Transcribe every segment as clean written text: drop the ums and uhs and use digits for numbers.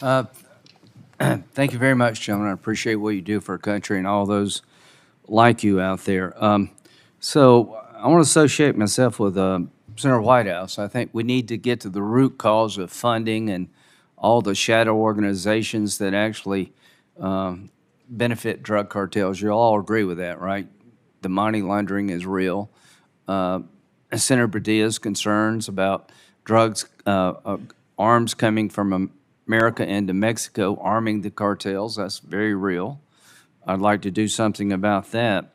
Thank you very much, gentlemen. I appreciate what you do for our country and all those like you out there. So I want to associate myself with Senator Whitehouse. I think we need to get to the root cause of funding and all the shadow organizations that actually benefit drug cartels. You all agree with that, right? The money laundering is real. Senator Padilla's concerns about drugs, arms coming from America into Mexico, arming the cartels, that's very real. I'd like to do something about that.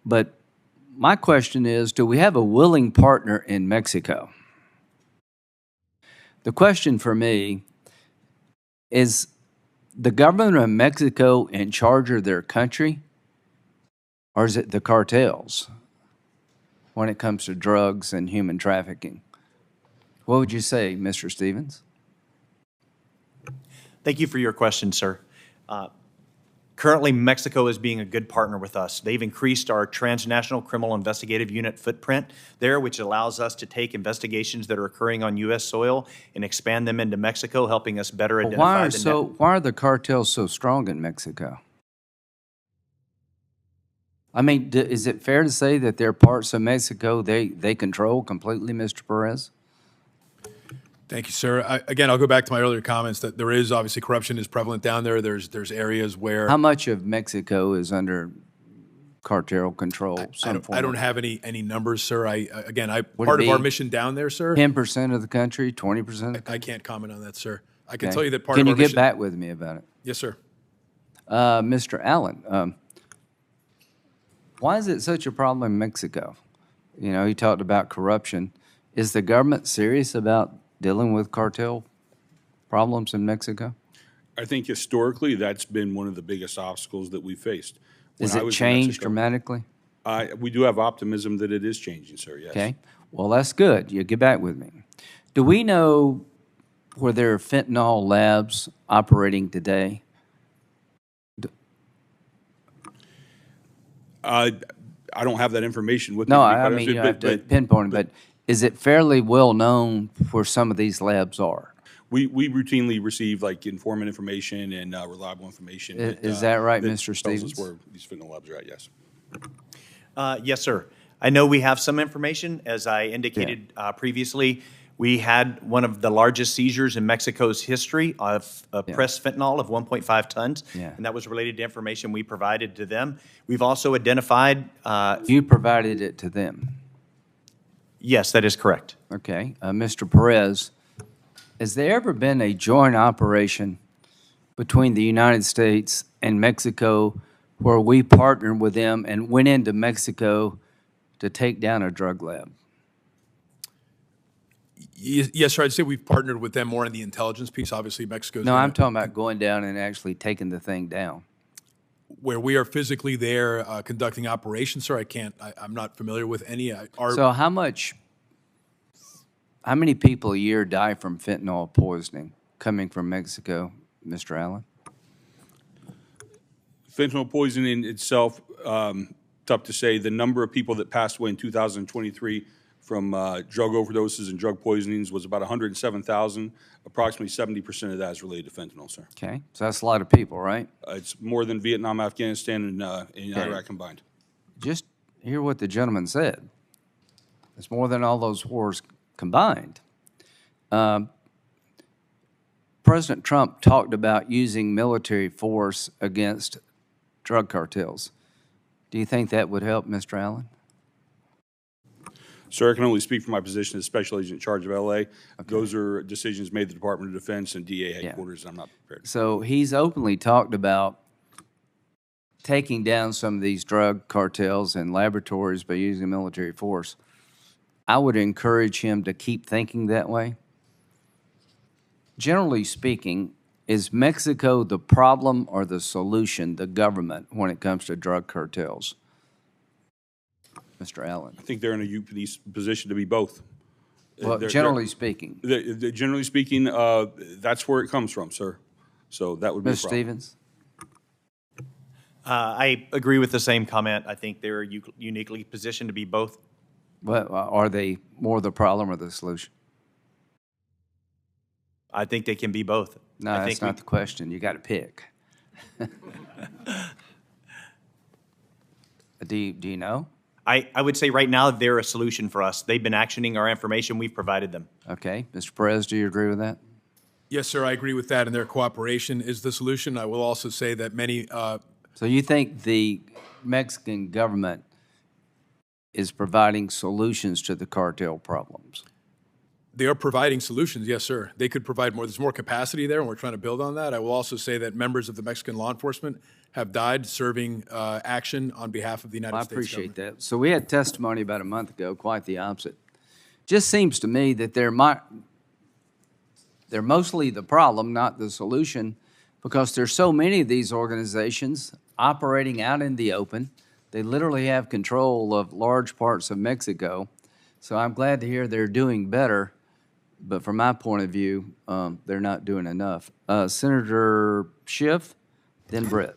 But my question is, do we have a willing partner in Mexico? The question for me is the government of Mexico in charge of their country, or is it the cartels when it comes to drugs and human trafficking? What would you say, Mr. Stevens? Thank you for your question, sir. Currently, Mexico is being a good partner with us. They've increased our transnational criminal investigative unit footprint there, which allows us to take investigations that are occurring on U.S. soil and expand them into Mexico, helping us better identify Why are the cartels so strong in Mexico? I mean, is it fair to say that there are parts of Mexico they control completely, Mr. Perez? Thank you, sir. Again, I'll go back to my earlier comments that there is obviously corruption is prevalent down there. There's areas where How much of Mexico is under cartel control? I don't have any numbers, sir. Part of our mission down there, sir. 10% of the country, 20%. I can't comment on that, sir. I can tell you that part Can of you our get mission. back with me about it? Yes, sir. Mr. Allen, why is it such a problem in Mexico? You know, he talked about corruption. Is the government serious about dealing with cartel problems in Mexico? I think historically that's been one of the biggest obstacles that we faced. Has it changed dramatically? We do have optimism that it is changing, sir, yes. Okay. Well, that's good. You get back with me. Do we know where there are fentanyl labs operating today? I don't have that information with me. No, I mean, you have to pinpoint it, but is it fairly well known where some of these labs are? We routinely receive like informant information and reliable information. Is that right, Mr. Stevens? Tells us where these fentanyl labs are at, yes. Yes, sir. I know we have some information. As I indicated previously, we had one of the largest seizures in Mexico's history of pressed fentanyl of 1.5 tons, and that was related to information we provided to them. We've also identified... You provided it to them? Yes, that is correct. Okay. Mr. Perez, has there ever been a joint operation between the United States and Mexico where we partnered with them and went into Mexico to take down a drug lab? Yes, sir. I'd say we've partnered with them more on the intelligence piece. Obviously, Mexico's... No, I'm talking about going down and actually taking the thing down. Where we are physically there conducting operations, sir, I'm not familiar with any. So how many people a year die from fentanyl poisoning coming from Mexico, Mr. Allen? Fentanyl poisoning itself, tough to say. The number of people that passed away in 2023 from drug overdoses and drug poisonings was about 107,000. Approximately 70% of that is related to fentanyl, sir. Okay, so that's a lot of people, right? It's more than Vietnam, Afghanistan, and Iraq combined. Just hear what the gentleman said. It's more than all those wars combined. President Trump talked about using military force against drug cartels. Do you think that would help, Mr. Allen? Sir, I can only speak for my position as Special Agent in charge of L.A. Okay. Those are decisions made at the Department of Defense and DA headquarters. Yeah. I'm not prepared. So he's openly talked about taking down some of these drug cartels and laboratories by using military force. I would encourage him to keep thinking that way. Generally speaking, is Mexico the problem or the solution, the government, when it comes to drug cartels? Mr. Allen. I think they're in a unique position to be both. Well, generally speaking. Generally speaking, that's where it comes from, sir. So that would be Mr. Stevens? I agree with the same comment. I think they're uniquely positioned to be both. Well, are they more the problem or the solution? I think they can be both. No, I that's think not the question. You got to pick. Do you know? I would say right now they're a solution for us. They've been actioning our information. We've provided them. Okay. Mr. Perez, do you agree with that? Yes, sir, I agree with that, and their cooperation is the solution. I will also say that many, So you think the Mexican government is providing solutions to the cartel problems? they are providing solutions, yes, sir. They could provide more. There's more capacity there, and we're trying to build on that. I will also say that members of the Mexican law enforcement have died serving action on behalf of the United I States appreciate government. that. So we had testimony about a month ago, quite the opposite. Just seems to me that they're mostly the problem, not the solution, because there's so many of these organizations operating out in the open. They literally have control of large parts of Mexico. So I'm glad to hear they're doing better, but from my point of view, they're not doing enough. Senator Schiff, then Brett.